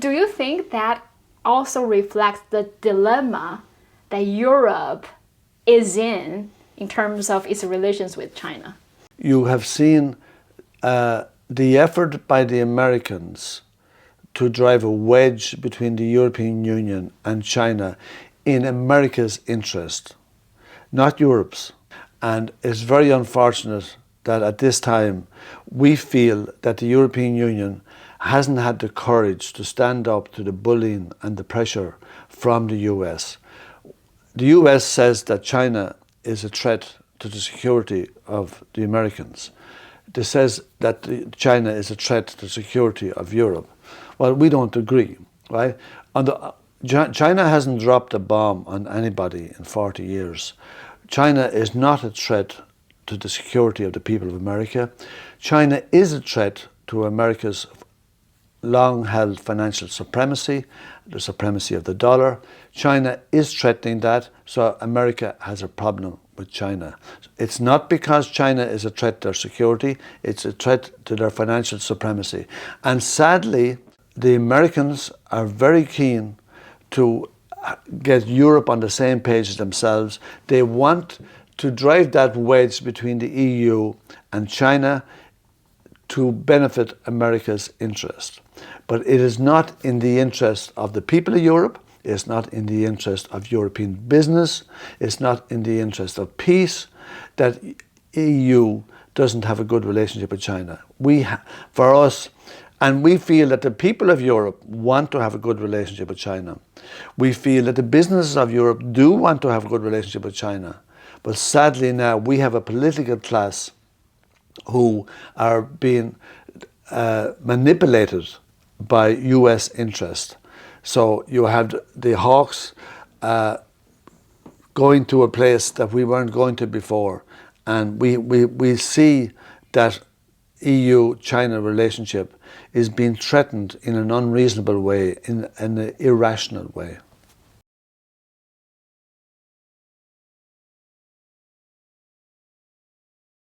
Do you think that also reflects the dilemma that Europe is in terms of its relations with China? You have seen the effort by the Americans to drive a wedge between the European Union and China in America's interest, not Europe's. And it's very unfortunate that at this time we feel that the European Union hasn't had the courage to stand up to the bullying and the pressure from the US. The US says that China is a threat to the security of the Americans. It says that China is a threat to the security of Europe. Well, we don't agree, right? China hasn't dropped a bomb on anybody in 40 years. China is not a threat to the security of the people of America. China is a threat to America's long-held financial supremacy, the supremacy of the dollar. China is threatening that, so America has a problem with China. It's not because China is a threat to their security, it's a threat to their financial supremacy. And sadly, the Americans are very keen to get Europe on the same page as themselves. They want to drive that wedge between the EU and China to benefit America's interest. But it is not in the interest of the people of Europe, it's not in the interest of European business, it's not in the interest of peace that EU doesn't have a good relationship with China. For us, and we feel that the people of Europe want to have a good relationship with China. We feel that the businesses of Europe do want to have a good relationship with China. But sadly now we have a political class who are being manipulated by US interest. So you have the hawks going to a place that we weren't going to before. And we see that EU-China relationship is being threatened in an unreasonable way, in an irrational way.